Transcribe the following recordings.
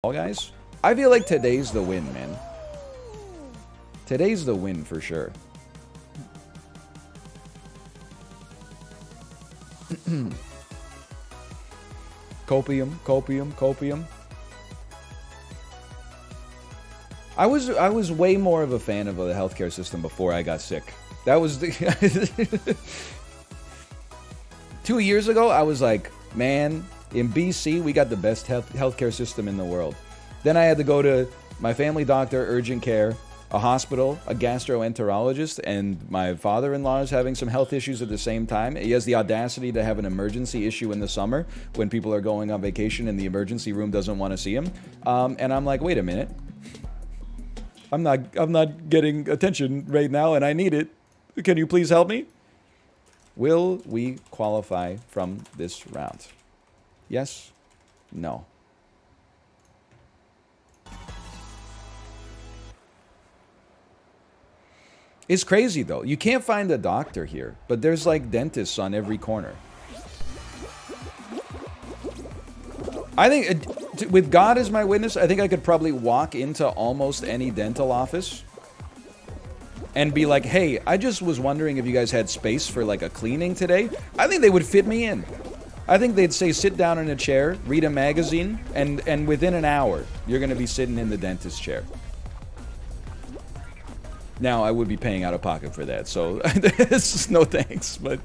Guys, I feel like today's the win, man. Today's the win for sure. Copium. I was way more of a fan of the healthcare system before I got sick. That was the 2 years ago, I was like, man, in BC, we got the best healthcare system in the world. Then I had to go to my family doctor, urgent care, a hospital, a gastroenterologist, and my father-in-law is having some health issues at the same time. He has the audacity to have an emergency issue in the summer when people are going on vacation and the emergency room doesn't want to see him. And I'm like, wait a minute. I'm not getting attention right now and I need it. Can you please help me? Will we qualify from this round? Yes? No. It's crazy though. You can't find a doctor here, but there's like dentists on every corner. I think, with God as my witness, I think I could probably walk into almost any dental office and be like, hey, I just was wondering if you guys had space for like a cleaning today. I think they would fit me in. I think they'd say sit down in a chair, read a magazine, and within an hour, you're going to be sitting in the dentist chair. Now, I would be paying out of pocket for that, so no thanks, but...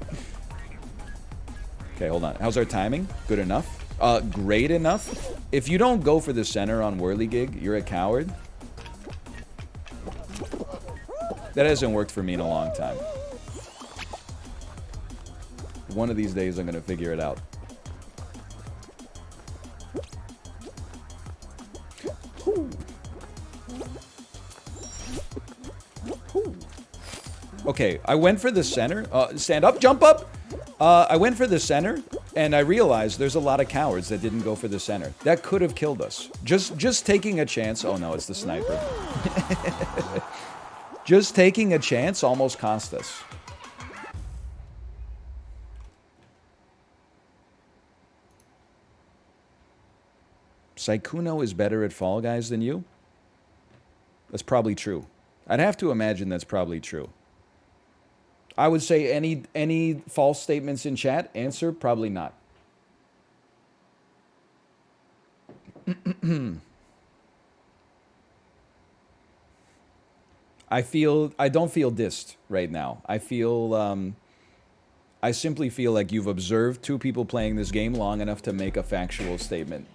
Okay, hold on. How's our timing? Good enough? Great enough? If you don't go for the center on Whirlygig, you're a coward. That hasn't worked for me in a long time. One of these days, I'm going to figure it out. Okay, I went for the center. Stand up, jump up! I went for the center, and I realized there's a lot of cowards that didn't go for the center. That could have killed us. Just taking a chance... Oh no, it's the sniper. Just taking a chance almost cost us. Sykkuno is better at Fall Guys than you? That's probably true. I'd have to imagine that's probably true. I would say any false statements in chat, answer, probably not. I don't feel dissed right now. I simply feel like you've observed two people playing this game long enough to make a factual statement.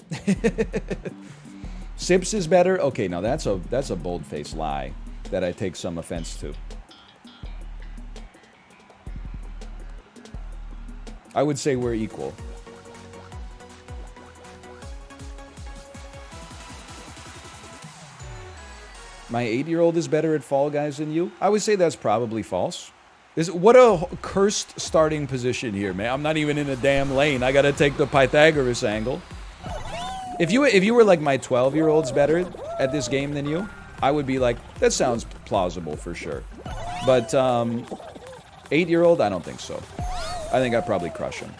Sips is better? Okay, now that's a bold-faced lie that I take some offense to. I would say we're equal. My 8-year-old is better at Fall Guys than you? I would say that's probably false. What a cursed starting position here, man. I'm not even in a damn lane. I gotta take the Pythagoras angle. If you were like my 12-year-old's better at this game than you, I would be like, that sounds plausible for sure. But 8-year-old, I don't think so. I think I'd probably crush him.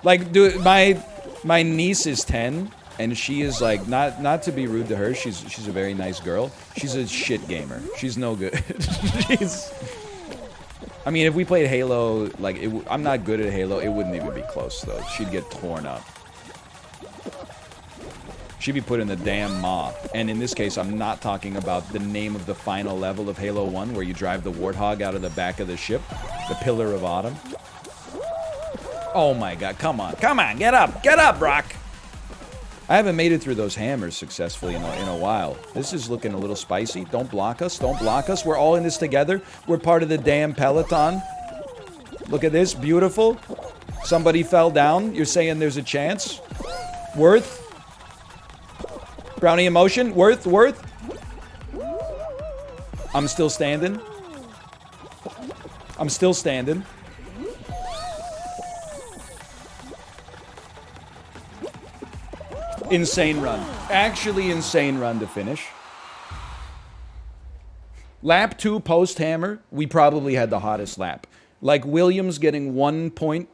Like, dude, my niece is 10, and she is like, not to be rude to her, she's a very nice girl. She's a shit gamer. She's no good. I mean, if we played Halo, like, I'm not good at Halo, it wouldn't even be close, though. She'd get torn up. She'd be put in the damn maw. And in this case, I'm not talking about the name of the final level of Halo 1, where you drive the Warthog out of the back of the ship. The Pillar of Autumn. Oh my god, come on, get up, Brock! I haven't made it through those hammers successfully in a while. This is looking a little spicy. Don't block us, we're all in this together. We're part of the damn peloton. Look at this, beautiful. Somebody fell down, you're saying there's a chance? Worth? Brownie emotion, worth? I'm still standing. Insane run. Actually insane run to finish. Lap 2 post-hammer, we probably had the hottest lap. Like Williams getting 1 point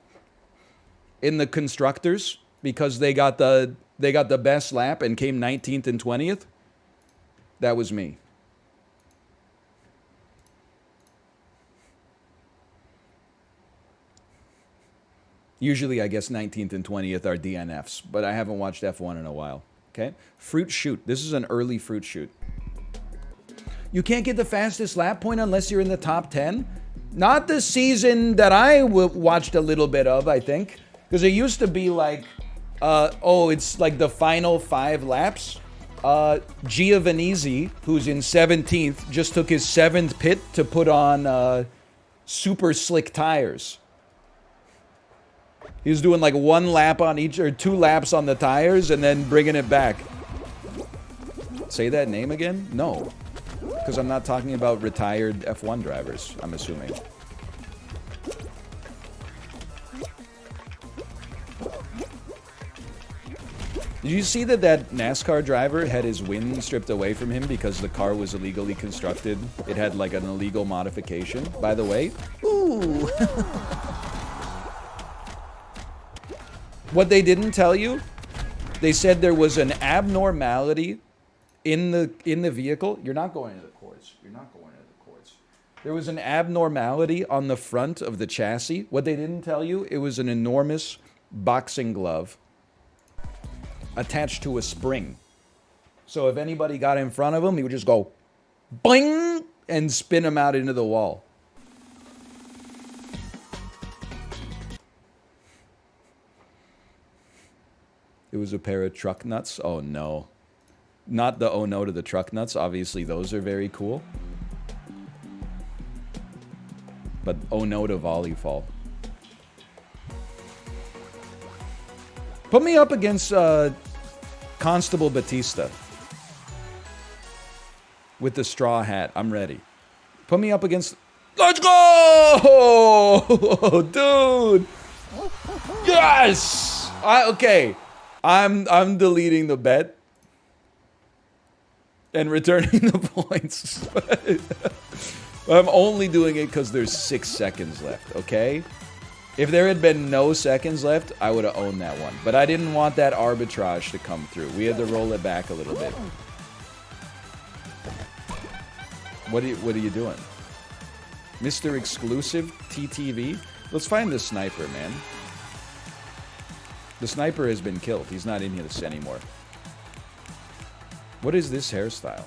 in the constructors because they got the they got the best lap and came 19th and 20th, that was me. Usually, I guess 19th and 20th are DNFs, but I haven't watched F1 in a while. Okay? Fruit chute. This is an early fruit chute. You can't get the fastest lap point unless you're in the top 10? Not the season that I watched a little bit of, I think. Because it used to be like, it's like the final 5 laps. Giovanizzi, who's in 17th, just took his 7th pit to put on super slick tires. He was doing like 1 lap on each, or 2 laps on the tires, and then bringing it back. Say that name again? No. Because I'm not talking about retired F1 drivers, I'm assuming. Did you see that NASCAR driver had his wind stripped away from him because the car was illegally constructed? It had like an illegal modification, by the way. Ooh. What they didn't tell you, they said there was an abnormality in the vehicle. You're not going to the courts. You're not going to the courts. There was an abnormality on the front of the chassis. What they didn't tell you, it was an enormous boxing glove attached to a spring. So if anybody got in front of him, he would just go boing and spin him out into the wall. It was a pair of truck nuts. Oh no. Not the oh no to the truck nuts. Obviously those are very cool. But oh no to Volleyfall. Put me up against Constable Batista. With the straw hat. I'm ready. Put me up against... Let's go! Dude! Yes! Okay. I'm deleting the bet. And returning the points. I'm only doing it because there's 6 seconds left, okay? If there had been no seconds left, I would have owned that one. But I didn't want that arbitrage to come through. We had to roll it back a little bit. What are you doing? Mr. Exclusive TTV? Let's find the sniper, man. The sniper has been killed. He's not in this anymore. What is this hairstyle?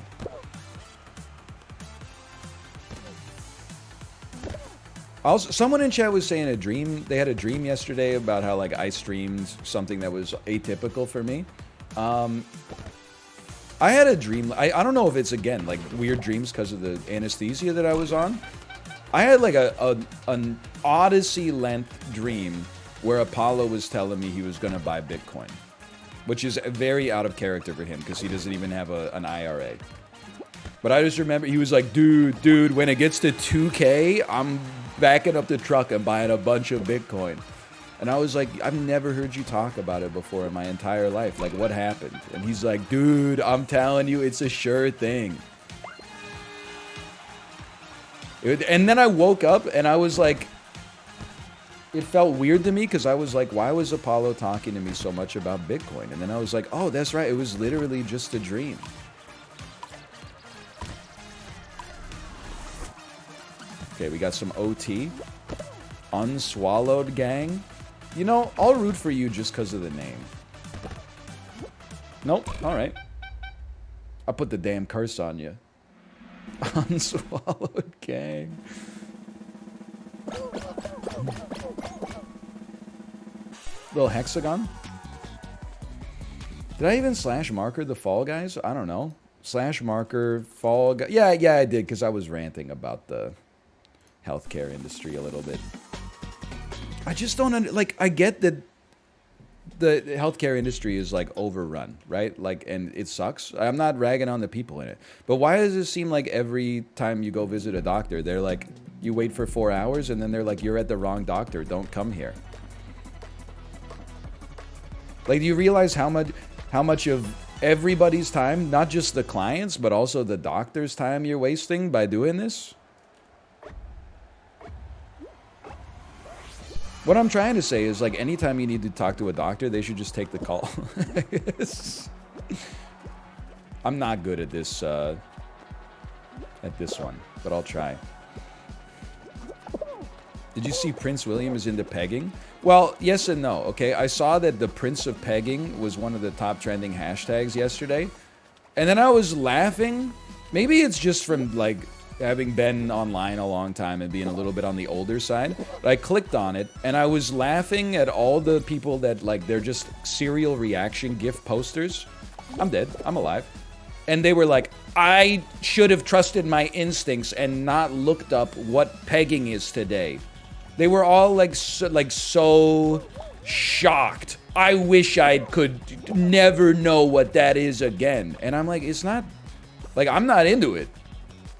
Also, someone in chat was saying they had a dream yesterday about how like I streamed something that was atypical for me. I had a dream. I don't know if it's again like weird dreams because of the anesthesia that I was on. I had like an Odyssey length dream where Apollo was telling me he was going to buy Bitcoin, which is very out of character for him because he doesn't even have an IRA. But I just remember he was like, dude, when it gets to 2K, I'm backing up the truck and buying a bunch of Bitcoin. And I was like, I've never heard you talk about it before in my entire life. Like, what happened? And he's like, dude, I'm telling you, it's a sure thing. And then I woke up and I was like, it felt weird to me because I was like, why was Apollo talking to me so much about Bitcoin? And then I was like, oh, that's right. It was literally just a dream. Okay, we got some OT. Unswallowed gang. You know, I'll root for you just because of the name. Nope. All right. I'll put the damn curse on you. Unswallowed gang. Little Hex-a-gone. Did I even slash marker the Fall Guys? I don't know. Slash marker Fall Guys. Yeah, I did because I was ranting about the healthcare industry a little bit. I just don't like. I get that the healthcare industry is like overrun, right? Like, and it sucks. I'm not ragging on the people in it, but why does it seem like every time you go visit a doctor, they're like, you wait for 4 hours, and then they're like, you're at the wrong doctor. Don't come here. Like, do you realize how much of everybody's time, not just the clients, but also the doctor's time you're wasting by doing this? What I'm trying to say is, like, anytime you need to talk to a doctor, they should just take the call. I'm not good at this one, but I'll try. Did you see Prince William is into pegging? Well, yes and no, okay? I saw that the Prince of Pegging was one of the top trending hashtags yesterday. And then I was laughing. Maybe it's just from, like, having been online a long time and being a little bit on the older side. But I clicked on it, and I was laughing at all the people that, like, they're just serial reaction GIF posters. I'm dead. I'm alive. And they were like, I should have trusted my instincts and not looked up what pegging is today. They were all like so shocked. I wish I could never know what that is again. And I'm like, it's not, like, I'm not into it.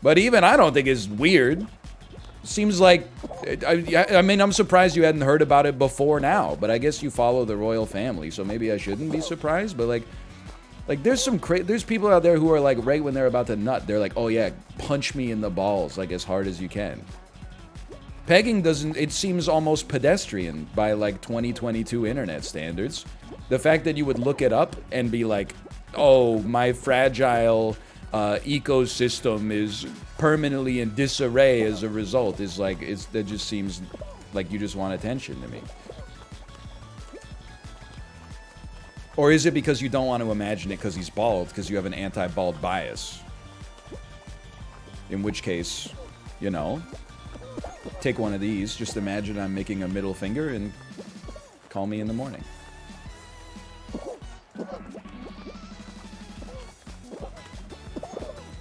But even I don't think it's weird. Seems like, I mean, I'm surprised you hadn't heard about it before now. But I guess you follow the royal family, so maybe I shouldn't be surprised. But like there's there's people out there who are like, right when they're about to nut, they're like, oh yeah, punch me in the balls, like, as hard as you can. Pegging doesn't, it seems almost pedestrian by, like, 2022 internet standards. The fact that you would look it up and be like, oh, my fragile ecosystem is permanently in disarray as a result, is like, that just seems like you just want attention to me. Or is it because you don't want to imagine it because he's bald, because you have an anti-bald bias? In which case, you know, take one of these, just imagine I'm making a middle finger, and call me in the morning.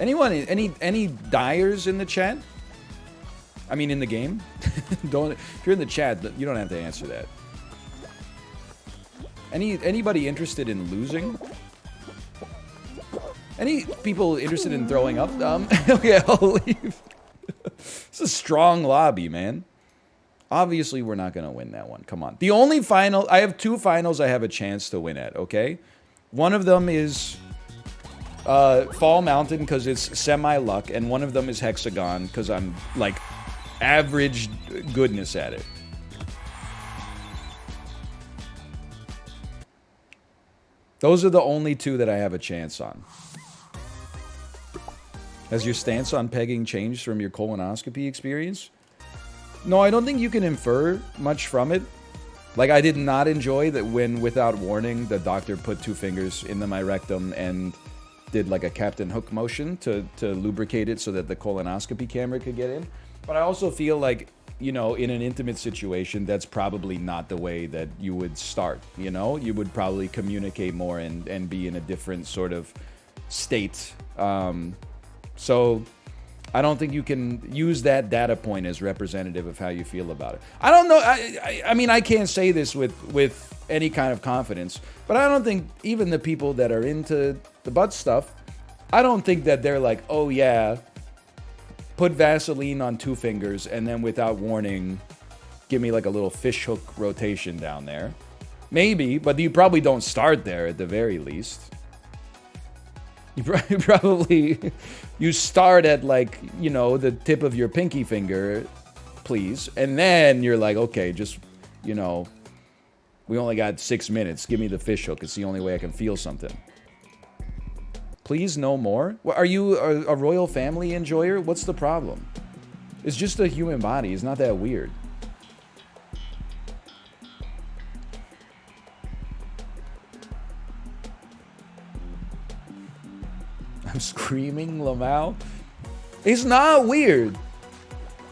Anyone, any dyers in the chat? I mean, in the game? Don't, if you're in the chat, you don't have to answer that. Anybody interested in losing? Any people interested in throwing up? Okay, I'll leave. It's a strong lobby, man. Obviously, we're not going to win that one. Come on. The only final... I have two finals I have a chance to win at, okay? One of them is Fall Mountain because it's semi-luck, and one of them is Hex-a-gone because I'm, like, average goodness at it. Those are the only two that I have a chance on. Has your stance on pegging changed from your colonoscopy experience? No, I don't think you can infer much from it. Like, I did not enjoy that when, without warning, the doctor put 2 fingers into my rectum and did like a Captain Hook motion to lubricate it so that the colonoscopy camera could get in. But I also feel like, you know, in an intimate situation, that's probably not the way that you would start, you know? You would probably communicate more and be in a different sort of state. So I don't think you can use that data point as representative of how you feel about it. I don't know. I mean, I can't say this with any kind of confidence, but I don't think even the people that are into the butt stuff, I don't think that they're like, oh yeah, put Vaseline on 2 fingers and then without warning, give me like a little fishhook rotation down there. Maybe, but you probably don't start there at the very least. You probably, you start at like, you know, the tip of your pinky finger, please. And then you're like, okay, just, you know, we only got 6 minutes. Give me the fishhook. It's the only way I can feel something. Please, no more? Are you a royal family enjoyer? What's the problem? It's just a human body. It's not that weird. I'm screaming, Lamau. It's not weird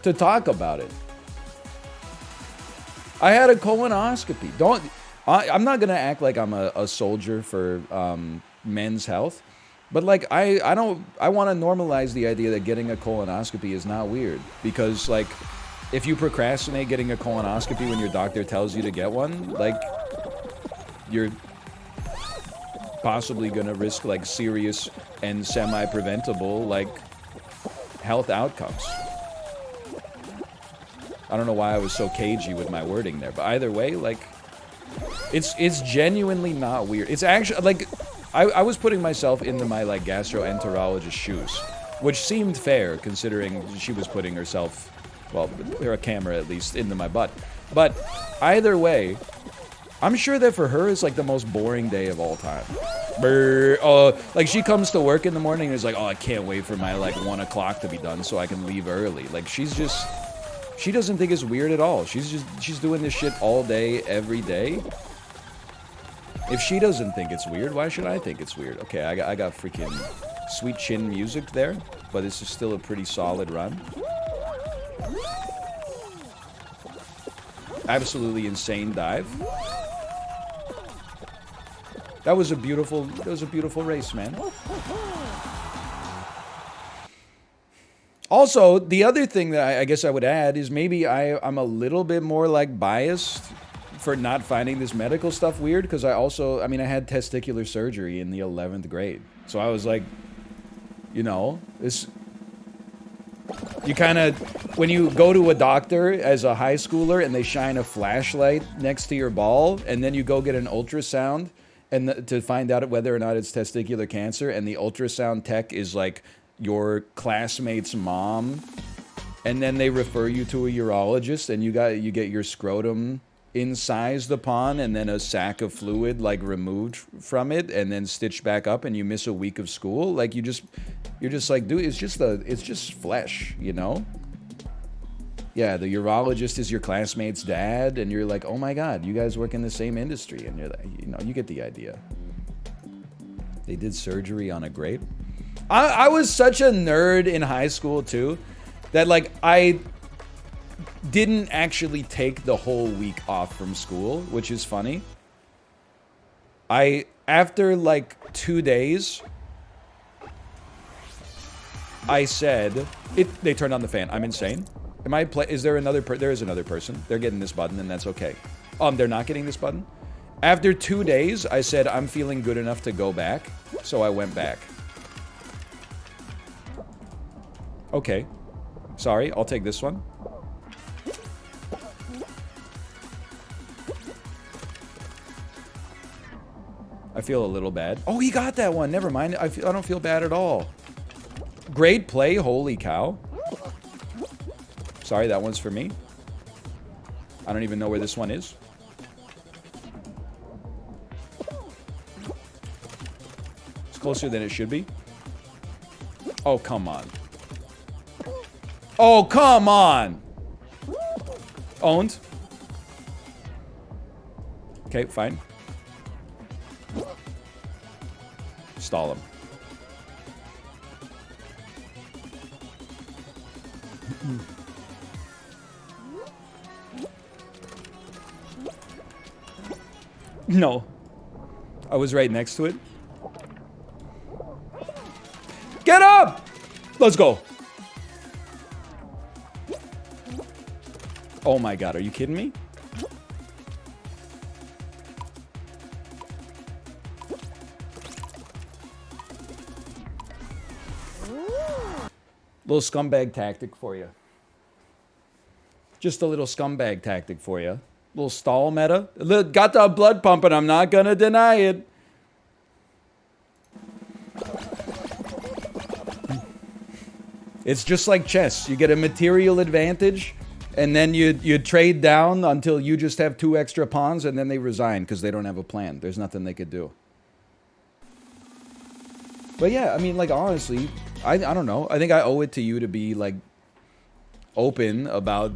to talk about it. I had a colonoscopy. I'm not gonna act like I'm a soldier for men's health, but like I want to normalize the idea that getting a colonoscopy is not weird, because like if you procrastinate getting a colonoscopy when your doctor tells you to get one, like you're possibly gonna risk like serious and semi-preventable like health outcomes. I don't know why I was so cagey with my wording there, but either way, like it's genuinely not weird. It's actually like I was putting myself into my like gastroenterologist shoes, which seemed fair considering she was putting herself, well, her camera at least, into my butt. But either way, I'm sure that for her it's like the most boring day of all time. Like she comes to work in the morning and is like, oh, I can't wait for my like 1 o'clock to be done so I can leave early. Like she doesn't think it's weird at all. She's doing this shit all day, every day. If she doesn't think it's weird, why should I think it's weird? Okay, I got freaking sweet chin music there, but this is still a pretty solid run. Absolutely insane dive. That was a beautiful race, man. Also, the other thing that I guess I would add is maybe I'm a little bit more like biased for not finding this medical stuff weird, because I had testicular surgery in the 11th grade. So I was like, you know, you kind of, when you go to a doctor as a high schooler and they shine a flashlight next to your ball, and then you go get an ultrasound and to find out whether or not it's testicular cancer, and the ultrasound tech is like your classmate's mom, and then they refer you to a urologist, and you get your scrotum incised upon, and then a sack of fluid like removed from it and then stitched back up, and you miss a week of school. Like you're just like, dude, it's just flesh, you know? Yeah, the urologist is your classmate's dad, and you're like, oh my god, you guys work in the same industry, and you're like, you know, you get the idea. They did surgery on a grape. I was such a nerd in high school too, that like I didn't actually take the whole week off from school, which is funny. After like 2 days, I said, they turned on the fan. I'm insane. Is there another there is another person. They're getting this button, and that's okay. They're not getting this button. After 2 days, I said, I'm feeling good enough to go back. So I went back. Okay. Sorry, I'll take this one. I feel a little bad. Oh, he got that one. Never mind. I don't feel bad at all. Great play. Holy cow. Sorry, that one's for me. I don't even know where this one is. It's closer than it should be. Oh, come on. Oh, come on. Owned. Okay, fine. Stall him. No. I was right next to it. Get up! Let's go. Oh my god, are you kidding me? Little scumbag tactic for you. Just a little scumbag tactic for you. Little stall meta. Got the blood pumping, I'm not gonna deny it. It's just like chess. You get a material advantage, and then you trade down until you just have 2 extra pawns, and then they resign because they don't have a plan. There's nothing they could do. But yeah, I mean, like, honestly, I don't know. I think I owe it to you to be, like, open about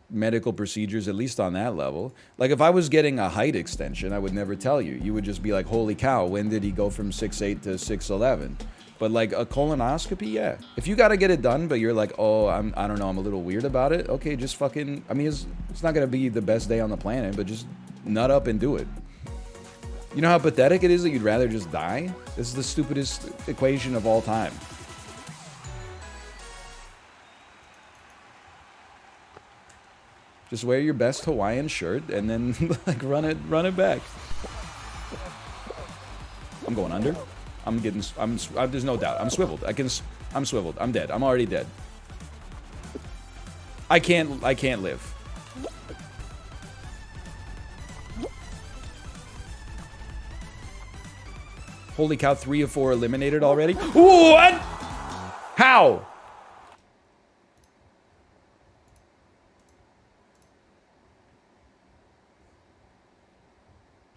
medical procedures, at least on that level. Like, if I was getting a height extension, I would never tell you. You would just be like, holy cow, when did he go from 6'8" to 6'11"? But, like, a colonoscopy, yeah. If you gotta get it done, but you're like, oh, I don't know, I'm a little weird about it, okay, just fucking, I mean, it's not gonna be the best day on the planet, but just nut up and do it. You know how pathetic it is that you'd rather just die? This is the stupidest equation of all time. Just wear your best Hawaiian shirt and then like run it back. I'm going under. There's no doubt. I'm swiveled. I'm swiveled. I'm dead. I'm already dead. I can't live. Holy cow, 3 of 4 eliminated already? What? How?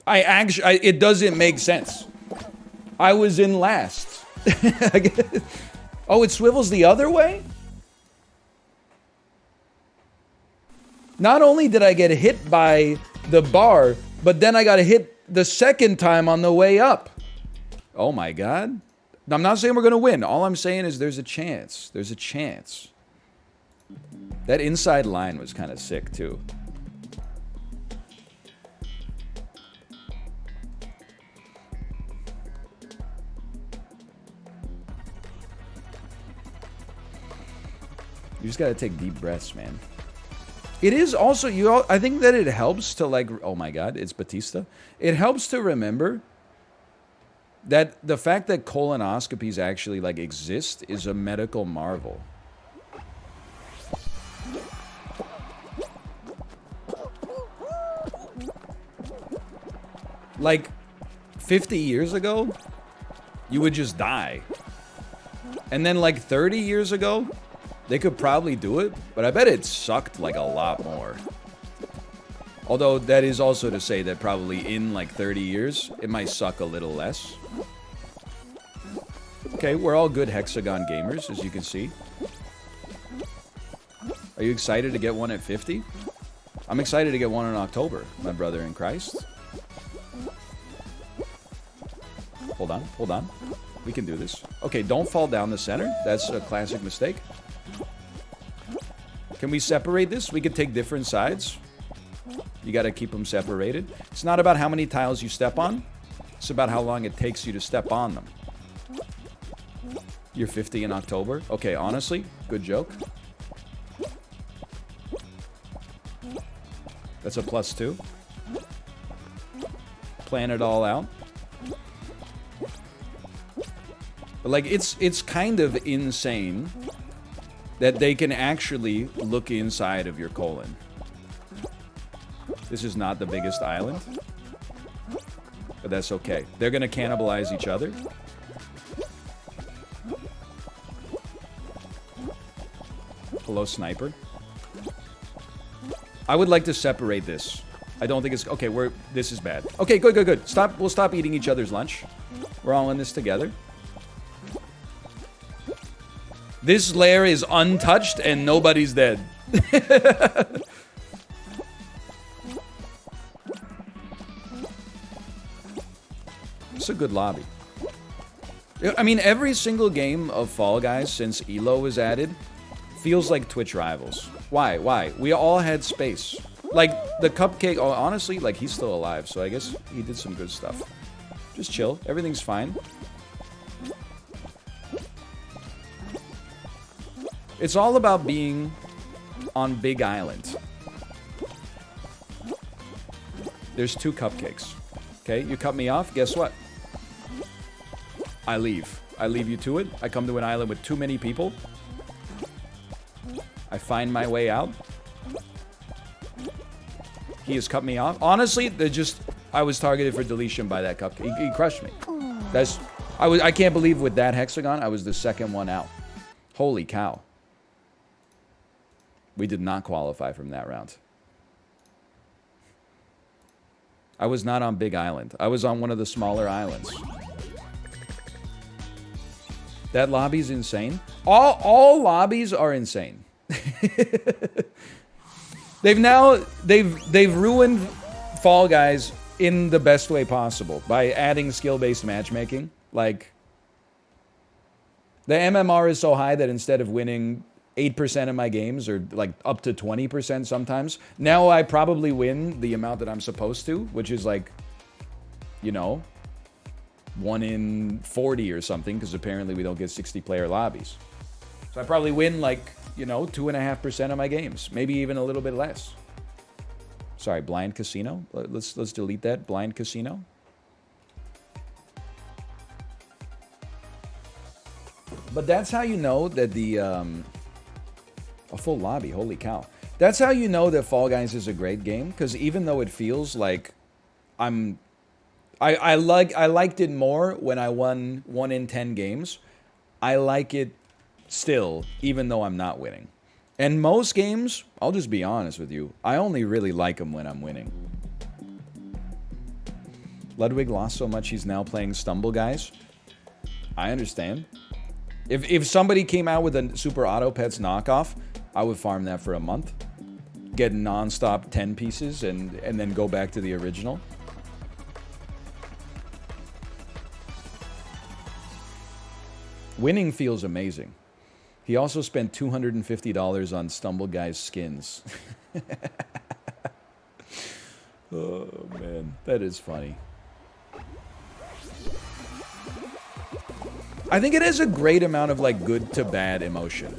It doesn't make sense. I was in last. Oh, it swivels the other way? Not only did I get hit by the bar, but then I got hit the second time on the way up. Oh my god. I'm not saying we're going to win. All I'm saying is there's a chance. There's a chance. That inside line was kind of sick, too. You just got to take deep breaths, man. It is also, I think that it helps to, like, oh my god, it's Batista. It helps to remember that the fact that colonoscopies actually, like, exist is a medical marvel. Like, 50 years ago, you would just die. And then, like, 30 years ago, they could probably do it, but I bet it sucked, like, a lot more. Although, that is also to say that probably in, like, 30 years, it might suck a little less. Okay, we're all good Hex-a-gone gamers, as you can see. Are you excited to get one at 50? I'm excited to get one in October, my brother in Christ. Hold on, hold on. We can do this. Okay, don't fall down the center. That's a classic mistake. Can we separate this? We could take different sides. You gotta keep them separated. It's not about how many tiles you step on. It's about how long it takes you to step on them. You're 50 in October? Okay, honestly, good joke. That's a +2. Plan it all out. But, like, it's kind of insane that they can actually look inside of your colon. This is not the biggest island, but that's okay. They're gonna cannibalize each other. Hello, sniper. I would like to separate this. I don't think it's... Okay, this is bad. Okay, good, good, good. Stop. We'll stop eating each other's lunch. We're all in this together. This lair is untouched and nobody's dead. It's a good lobby. I mean, every single game of Fall Guys since ELO was added feels like Twitch rivals. Why? Why? We all had space. Like, the cupcake... Oh, honestly, like, he's still alive, so I guess he did some good stuff. Just chill. Everything's fine. It's all about being on Big Island. There's 2 cupcakes. Okay, you cut me off, guess what? I leave. I leave you to it. I come to an island with too many people. I find my way out. He has cut me off. Honestly, I was targeted for deletion by that cupcake. He crushed me. I can't believe with that Hex-a-gone, I was the second one out. Holy cow. We did not qualify from that round. I was not on Big Island. I was on one of the smaller islands. That lobby's insane. All lobbies are insane. They've ruined Fall Guys in the best way possible by adding skill-based matchmaking. Like, the MMR is so high that instead of winning 8% of my games, or like up to 20% sometimes, now I probably win the amount that I'm supposed to, which is like, you know, 1 in 40 or something, because apparently we don't get 60-player lobbies. So I probably win like, you know, 2.5% of my games, maybe even a little bit less. Sorry, blind casino. Let's delete that. Blind casino. But that's how you know that the a full lobby. Holy cow! That's how you know that Fall Guys is a great game, because even though it feels like I liked it more when I won 1 in 10 games. I like it still, even though I'm not winning. And most games, I'll just be honest with you, I only really like them when I'm winning. Ludwig lost so much he's now playing Stumble Guys. I understand. If somebody came out with a Super Auto Pets knockoff, I would farm that for a month. Get non-stop 10 pieces and then go back to the original. Winning feels amazing. He also spent $250 on Stumble Guys skins. Oh, man. That is funny. I think it has a great amount of, like, good to bad emotion.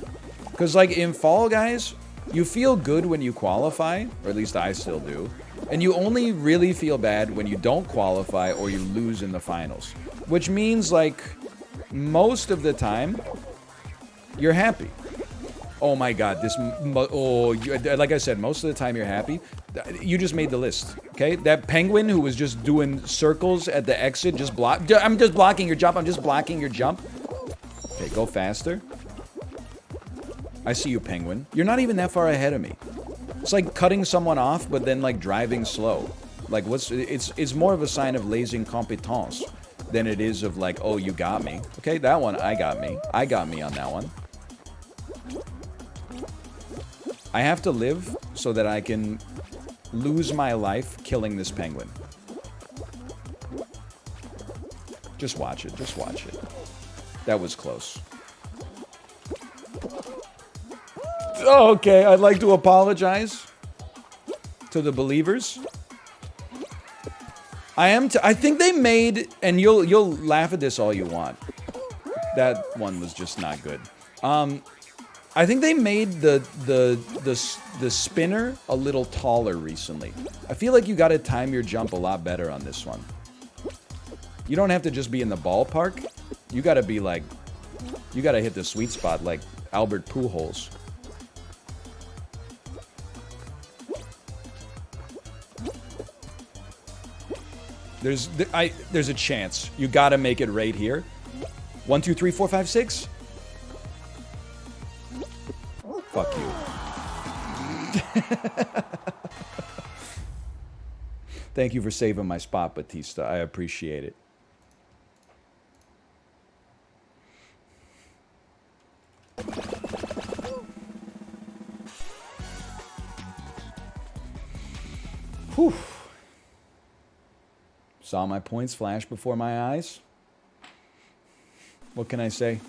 Because, like, in Fall Guys, you feel good when you qualify, or at least I still do. And you only really feel bad when you don't qualify or you lose in the finals. Which means, like, most of the time, you're happy. Oh my god, like I said, most of the time you're happy. You just made the list, okay? That penguin who was just doing circles at the exit, I'm just blocking your jump, I'm just blocking your jump. Okay, go faster. I see you, penguin. You're not even that far ahead of me. It's like cutting someone off, but then like driving slow. Like it's more of a sign of lazy incompetence than it is of like, oh, you got me. Okay, that one, I got me. I got me on that one. I have to live so that I can lose my life killing this penguin. Just watch it. Just watch it. That was close. Oh, okay, I'd like to apologize to the believers. I think they made, and you'll laugh at this all you want. That one was just not good. I think they made the spinner a little taller recently. I feel like you got to time your jump a lot better on this one. You don't have to just be in the ballpark. You got to be like, you got to hit the sweet spot like Albert Pujols. There's a chance. You got to make it right here. 1, 2, 3, 4, 5, 6. Fuck you. Thank you for saving my spot, Batista. I appreciate it. Whew. Saw my points flash before my eyes. What can I say?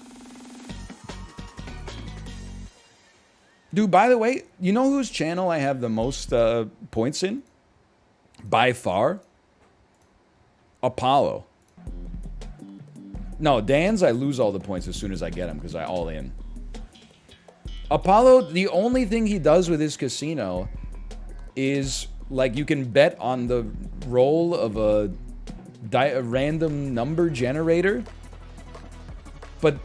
Dude, by the way, you know whose channel I have the most points in? By far? Apollo. No, Dan's, I lose all the points as soon as I get them because I all in. Apollo, the only thing he does with his casino is, like, you can bet on the roll of a random number generator, but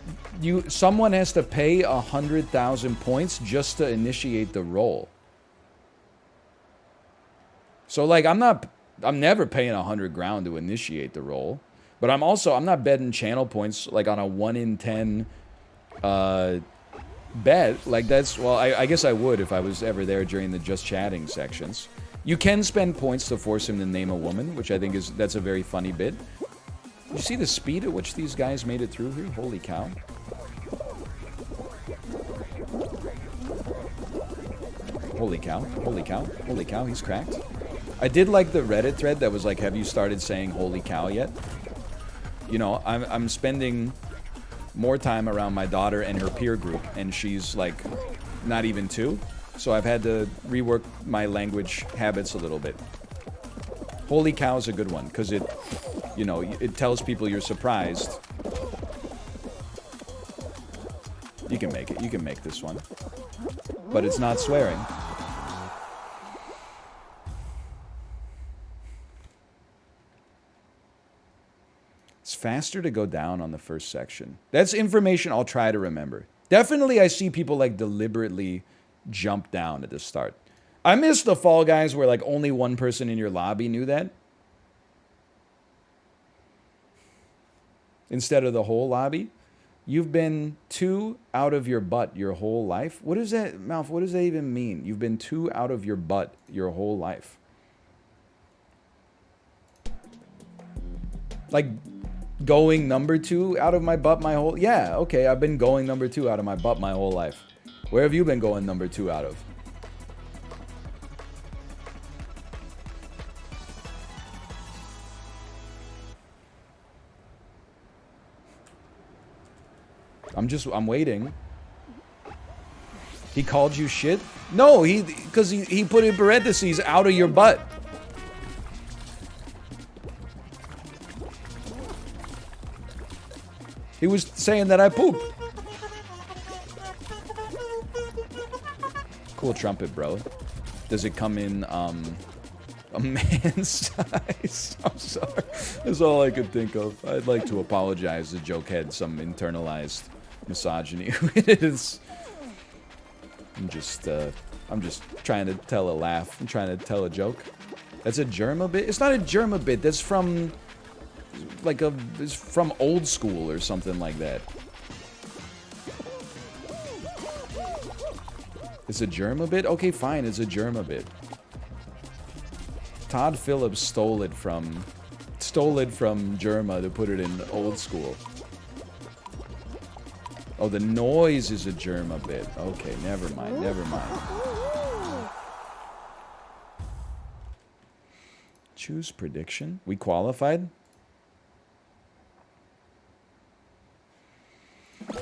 someone has to pay 100,000 points just to initiate the roll. So, like, I'm never paying 100 ground to initiate the roll, but I'm not betting channel points, like, on a 1 in 10 bet. Like, that's, well, I guess I would if I was ever there during the just chatting sections. You can spend points to force him to name a woman, which I think that's a very funny bit. You see the speed at which these guys made it through here? Holy cow. Holy cow, holy cow, holy cow, he's cracked. I did like the Reddit thread that was like, have you started saying holy cow yet? You know, I'm spending more time around my daughter and her peer group, and she's like not even 2. So I've had to rework my language habits a little bit. Holy cow is a good one, because it, you know, it tells people you're surprised. You can make it. You can make this one. But it's not swearing. It's faster to go down on the first section. That's information I'll try to remember. Definitely I see people, like, deliberately jump down at the start. I miss the Fall Guys where, like, only one person in your lobby knew that. Instead of the whole lobby. You've been 2 out of your butt your whole life? What is that, Malf? What does that even mean? You've been 2 out of your butt your whole life. Like, going number 2 out of my butt my whole... Yeah, okay, I've been going number 2 out of my butt my whole life. Where have you been going number 2 out of? I'm waiting. He called you shit? No, because he put in parentheses, out of your butt. He was saying that I poop. Cool trumpet, bro. Does it come in, a man's size? I'm sorry. That's all I could think of. I'd like to apologize. The joke had some internalized misogyny. It is... I'm just trying to tell a laugh. I'm trying to tell a joke. That's a Germa bit? It's not a Germa bit. That's from... like it's from old school or something like that. It's a Germa bit? Okay, fine, it's a Germa bit. Todd Phillips stole it from Germa to put it in old school. Oh, the noise is a Germa bit. Okay, never mind, never mind. Choose prediction. We qualified?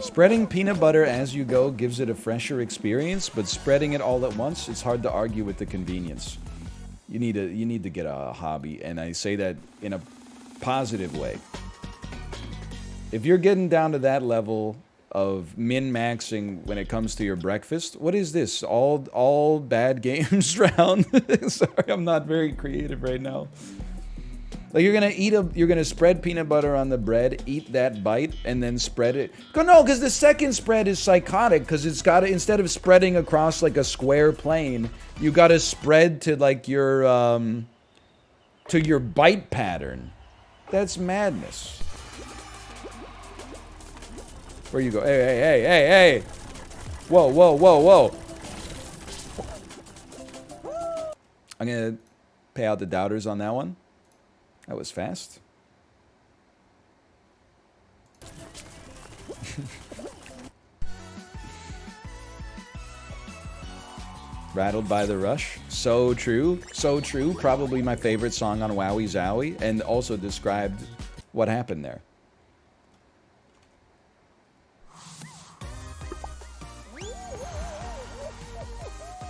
Spreading peanut butter as you go gives it a fresher experience, but spreading it all at once, it's hard to argue with the convenience. You need to get a hobby, and I say that in a positive way. If you're getting down to that level of min-maxing when it comes to your breakfast, what is this? All bad games round? Sorry, I'm not very creative right now. Like, you're gonna spread peanut butter on the bread, eat that bite, and then spread it. No, because the second spread is psychotic, because it's got to, instead of spreading across like a square plane, you gotta spread to like your bite pattern. That's madness. Where you go? Hey, hey, hey, hey, hey! Whoa, whoa, whoa, whoa! I'm gonna pay out the doubters on that one. That was fast. Rattled by the Rush. So true. So true. Probably my favorite song on Wowie Zowie, and also described what happened there.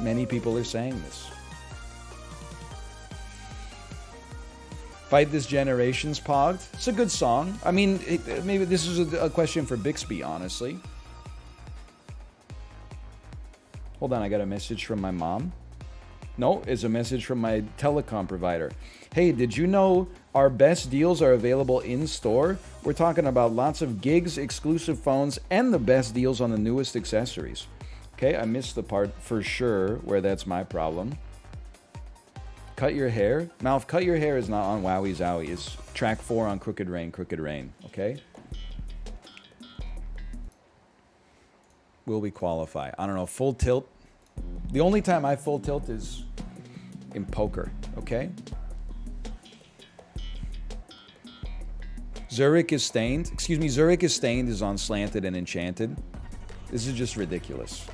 Many people are saying this. Fight This Generation's Pogged. It's a good song. I mean, maybe this is a question for Bixby, honestly. Hold on, I got a message from my mom. No, it's a message from my telecom provider. Hey, did you know our best deals are available in-store? We're talking about lots of gigs, exclusive phones, and the best deals on the newest accessories. Okay, I missed the part for sure where that's my problem. Cut Your Hair? Mouth, Cut Your Hair is not on Wowie Zowie. It's track 4 on Crooked Rain, okay? Will we qualify? I don't know, full tilt. The only time I full tilt is in poker, okay? Zurich is Stained. Excuse me, Zurich is Stained is on Slanted and Enchanted. This is just ridiculous.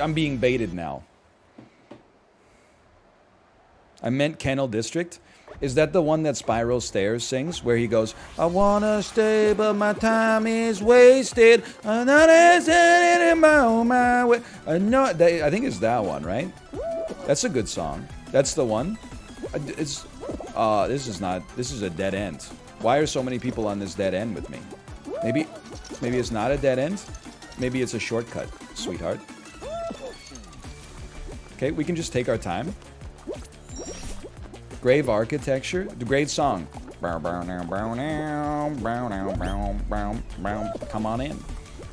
I'm being baited now. I meant Kennel District. Is that the one that Spiral Stairs sings? Where he goes, I wanna stay, but my time is wasted. I'm not in my way. I think it's that one, right? That's a good song. That's the one. This is a dead end. Why are so many people on this dead end with me? Maybe it's not a dead end. Maybe it's a shortcut, sweetheart. Okay, we can just take our time. Grave Architecture, the great song. Come on in.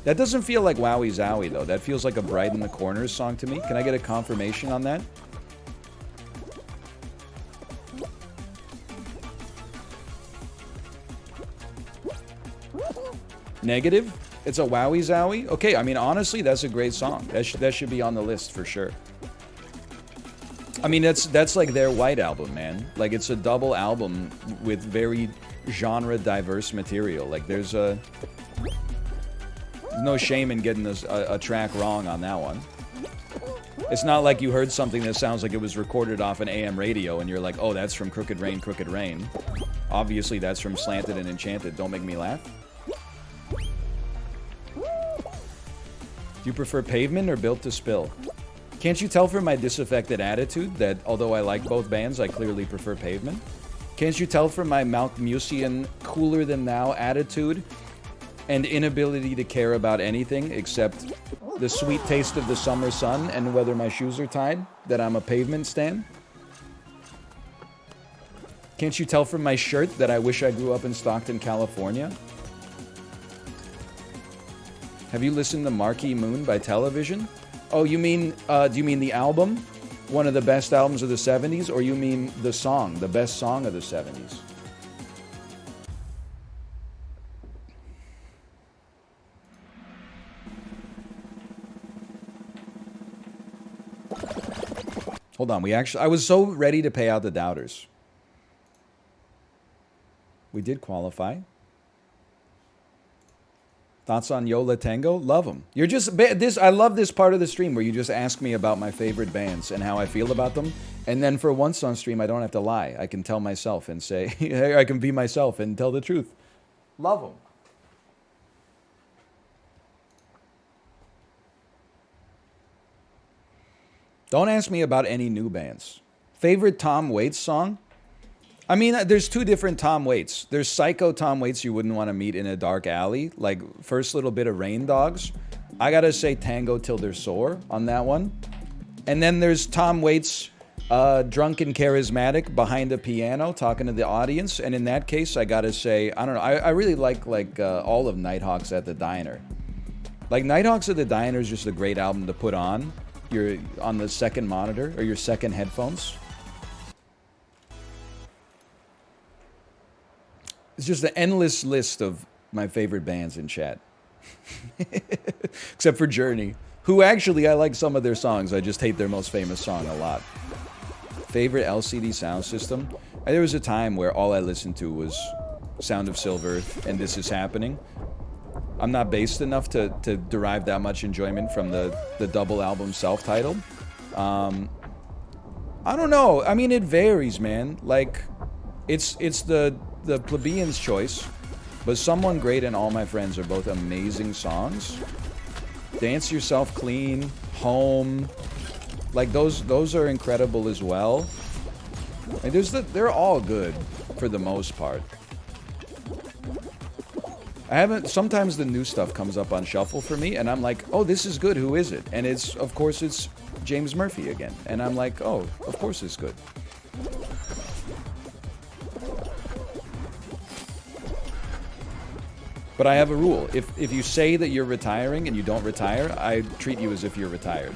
That doesn't feel like Wowie Zowie though. That feels like a Bright in the Corners song to me. Can I get a confirmation on that? Negative? It's a Wowie Zowie? Okay, I mean, honestly, that's a great song. That should be on the list for sure. I mean, that's like their White Album, man. Like, it's a double album with very genre diverse material. Like, there's no shame in getting a track wrong on that one. It's not like you heard something that sounds like it was recorded off an AM radio and you're like, oh, that's from Crooked Rain, Crooked Rain. Obviously, that's from Slanted and Enchanted. Don't make me laugh. Do you prefer Pavement or Built to Spill? Can't you tell from my disaffected attitude that although I like both bands, I clearly prefer Pavement? Can't you tell from my Malkmusian cooler-than-thou attitude and inability to care about anything except the sweet taste of the summer sun and whether my shoes are tied that I'm a Pavement stan? Can't you tell from my shirt that I wish I grew up in Stockton, California? Have you listened to Marquee Moon by Television? Oh, you mean, do you mean the album? One of the best albums of the 70s? Or you mean the song, the best song of the 70s? Hold on, I was so ready to pay out the doubters. We did qualify. Thoughts on Yola Tango? Love them. You're just I love this part of the stream where you just ask me about my favorite bands and how I feel about them, and then for once on stream I don't have to lie. I can tell myself and say I can be myself and tell the truth. Love them. Don't ask me about any new bands. Favorite Tom Waits song? I mean, there's two different Tom Waits. There's psycho Tom Waits you wouldn't want to meet in a dark alley, like first little bit of Rain Dogs. I gotta say Tango Till They're Sore on that one. And then there's Tom Waits, drunk and charismatic behind a piano talking to the audience. And in that case, I gotta say, I don't know, I really like all of Nighthawks at the Diner. Like Nighthawks at the Diner is just a great album to put on. You're on the second monitor or your second headphones. It's just an endless list of my favorite bands in chat. Except for Journey, who actually I like some of their songs. I just hate their most famous song a lot. Favorite LCD sound system? There was a time where all I listened to was Sound of Silver and This Is Happening. I'm not based enough to derive that much enjoyment from the double album self-titled. I don't know. I mean, it varies, man. Like, it's the plebeian's choice, but Someone Great and All My Friends are both amazing songs. Dance Yourself Clean, Home, like those are incredible as well. Like they're all good for the most part. Sometimes the new stuff comes up on shuffle for me and I'm like, oh, this is good, who is it? And of course it's James Murphy again. And I'm like, oh, of course it's good. But I have a rule. If you say that you're retiring and you don't retire, I treat you as if you're retired.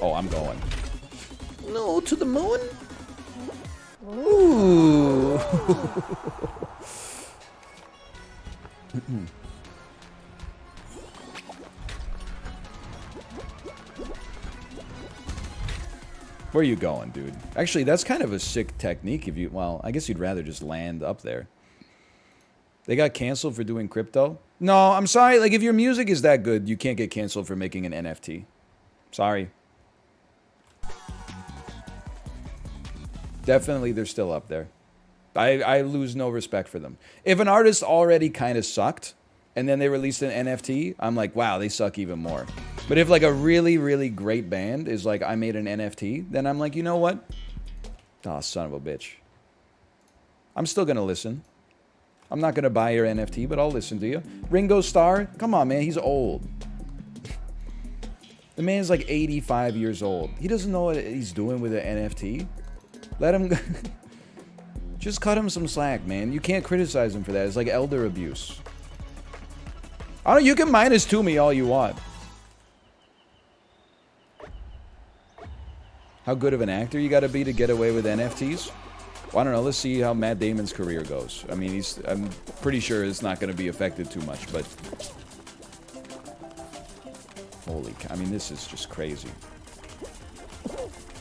Oh, I'm going. No, to the moon? Ooh. Where are you going, dude? Actually, that's kind of a sick technique if you... Well, I guess you'd rather just land up there. They got canceled for doing crypto? No, I'm sorry. Like, if your music is that good, you can't get canceled for making an NFT. Sorry. Definitely, they're still up there. I lose no respect for them. If an artist already kind of sucked, and then they released an NFT, I'm like, wow, they suck even more. But if, like, a really, really great band is like, I made an NFT, then I'm like, you know what? Oh, son of a bitch. I'm still gonna listen. I'm not going to buy your NFT, but I'll listen to you. Ringo Starr? Come on, man. He's old. The man's like 85 years old. He doesn't know what he's doing with an NFT. Let him... Just cut him some slack, man. You can't criticize him for that. It's like elder abuse. I don't... You can -2 me all you want. How good of an actor you got to be to get away with NFTs? Well, I don't know. Let's see how Matt Damon's career goes. I mean, I'm pretty sure it's not going to be affected too much, but... Holy cow. I mean, this is just crazy.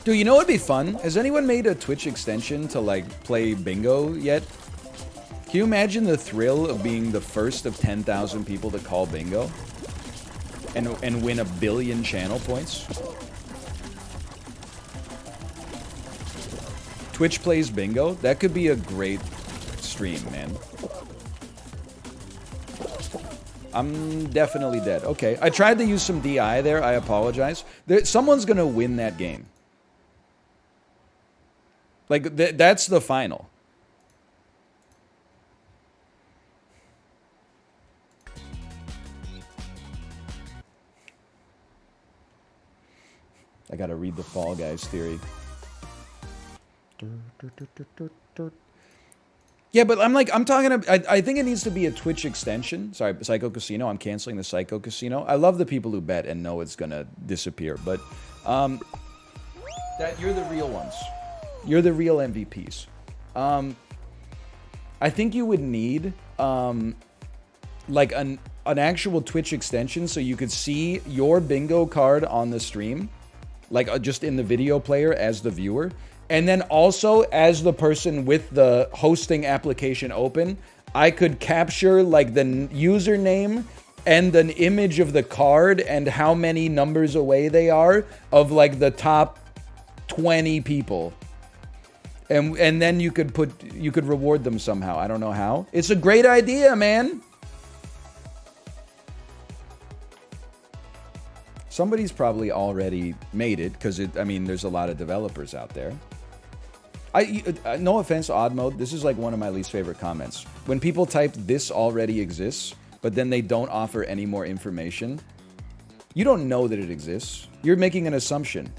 Dude, you know what'd be fun? Has anyone made a Twitch extension to, like, play bingo yet? Can you imagine the thrill of being the first of 10,000 people to call bingo? And win 1 billion channel points? Twitch plays bingo? That could be a great stream, man. I'm definitely dead. Okay, I tried to use some DI there. I apologize. Someone's gonna win that game. Like, that's the final. I gotta read the Fall Guys theory. Yeah, but I'm talking about, I think it needs to be a Twitch extension. Sorry, Psycho Casino. I'm canceling the Psycho Casino. I love the people who bet and know it's gonna disappear, but that you're the real ones. You're the real MVPs. I think you would need like an actual Twitch extension so you could see your bingo card on the stream, like just in the video player as the viewer. And then also, as the person with the hosting application open, I could capture, like, the username and an image of the card and how many numbers away they are of, like, the top 20 people. And then you could reward them somehow. I don't know how. It's a great idea, man. Somebody's probably already made it, because I mean, there's a lot of developers out there. No offense, Odd Mode, this is like one of my least favorite comments. When people type, "this already exists," but then they don't offer any more information, you don't know that it exists. You're making an assumption.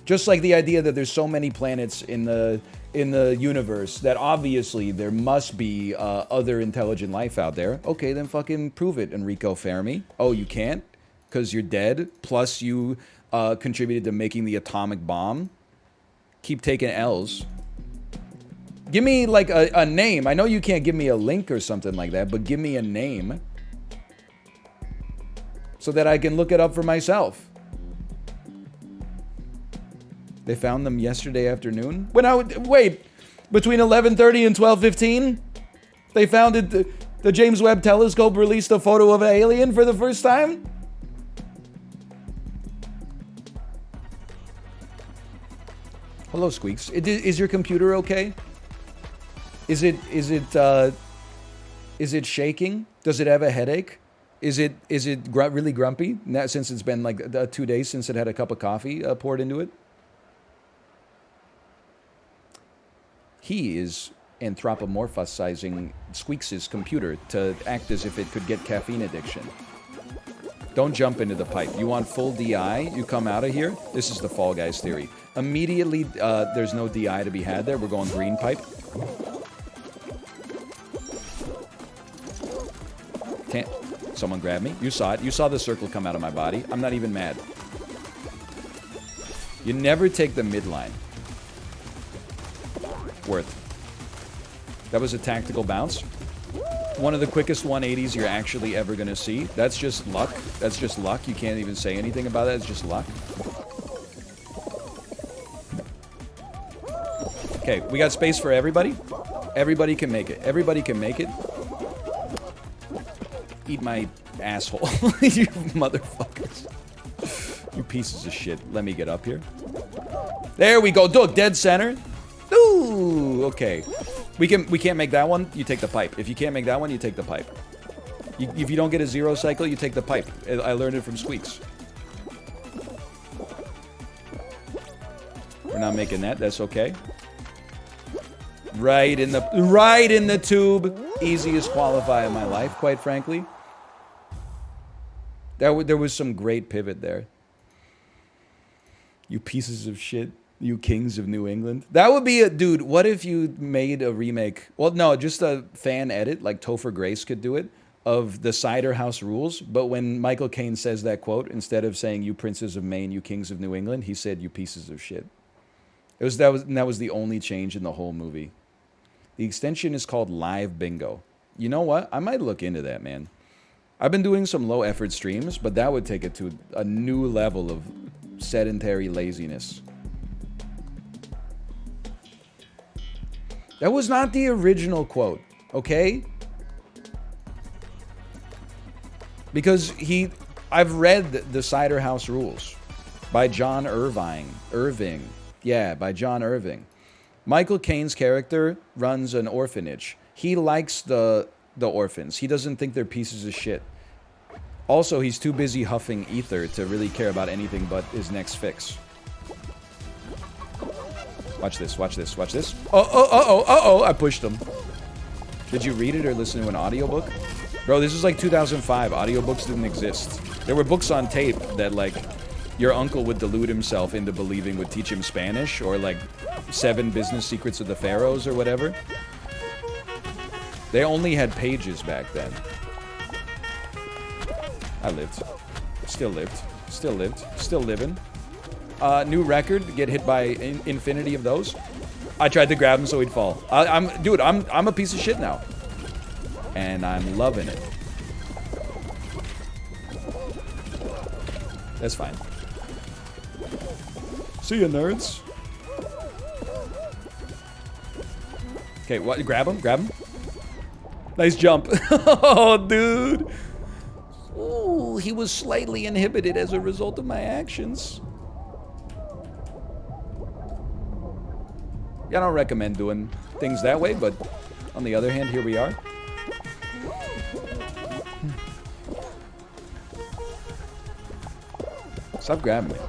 Just like the idea that there's so many planets in the universe that obviously there must be other intelligent life out there. Okay, then fucking prove it, Enrico Fermi. Oh, you can't? Because you're dead, plus you contributed to making the atomic bomb? Keep taking L's. Give me, like, a name. I know you can't give me a link or something like that, but give me a name so that I can look it up for myself. They found them yesterday afternoon? Wait, between 11:30 and 12:15? They found it, the James Webb Telescope released a photo of an alien for the first time? Hello, Squeaks. Is your computer okay? Is it shaking? Does it have a headache? Is it really grumpy? Since it's been like 2 days since it had a cup of coffee poured into it? He is anthropomorphizing Squeaks' computer to act as if it could get caffeine addiction. Don't jump into the pipe. You want full DI? You come out of here? This is the Fall Guys theory. Immediately, there's no DI to be had there. We're going green pipe. Someone grabbed me. You saw it. You saw the circle come out of my body. I'm not even mad. You never take the midline. Worth. That was a tactical bounce. One of the quickest 180s you're actually ever going to see. That's just luck. That's just luck. You can't even say anything about that. It's just luck. Okay, we got space for everybody. Everybody can make it. Everybody can make it. Eat my asshole. You motherfuckers. You pieces of shit. Let me get up here. There we go. Look, dead center. Ooh, okay. We can't make that one. You take the pipe. If you can't make that one, you take the pipe. If you don't get a zero cycle, you take the pipe. I learned it from Squeaks. We're not making that. That's okay. Right in the tube. Easiest qualifier of my life, quite frankly. There was some great pivot there. You pieces of shit. You kings of New England. That would be a... Dude, what if you made a remake... Well, no, just a fan edit, like Topher Grace could do it, of the Cider House Rules. But when Michael Caine says that quote, instead of saying, "You princes of Maine, you kings of New England," he said, "You pieces of shit." That was the only change in the whole movie. The extension is called Live Bingo. You know what? I might look into that, man. I've been doing some low-effort streams, but that would take it to a new level of sedentary laziness. That was not the original quote, okay? Because I've read The Cider House Rules by John Irving. Yeah, by John Irving. Michael Caine's character runs an orphanage. He likes the orphans. He doesn't think they're pieces of shit. Also, he's too busy huffing ether to really care about anything but his next fix. Watch this, watch this, watch this. Oh, I pushed him. Did you read it or listen to an audiobook? Bro, this is like 2005. Audiobooks didn't exist. There were books on tape that, like, your uncle would delude himself into believing would teach him Spanish, or, like, 7 Business Secrets of the Pharaohs or whatever. They only had pages back then. I lived. Still lived. Still lived. Still living. New record. Get hit by infinity of those. I tried to grab him so he'd fall. Dude, I'm a piece of shit now. And I'm loving it. That's fine. See ya, nerds. Okay, what? Grab him. Grab him. Nice jump. Oh, dude. Ooh, he was slightly inhibited as a result of my actions. Yeah, I don't recommend doing things that way, but on the other hand, here we are. Stop grabbing me.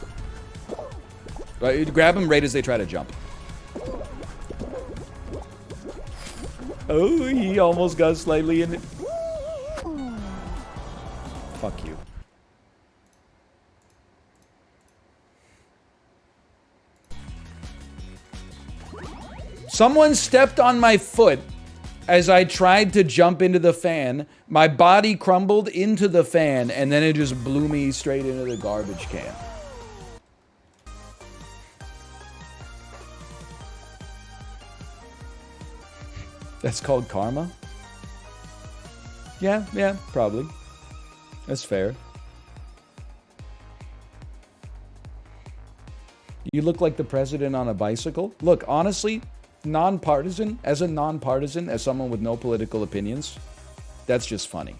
Right, grab them right as they try to jump. Oh, he almost got slightly in it. Fuck you. Someone stepped on my foot as I tried to jump into the fan. My body crumbled into the fan, and then it just blew me straight into the garbage can. That's called karma? Yeah, probably. That's fair. You look like the president on a bicycle. Look, honestly, as a nonpartisan, as someone with no political opinions, that's just funny.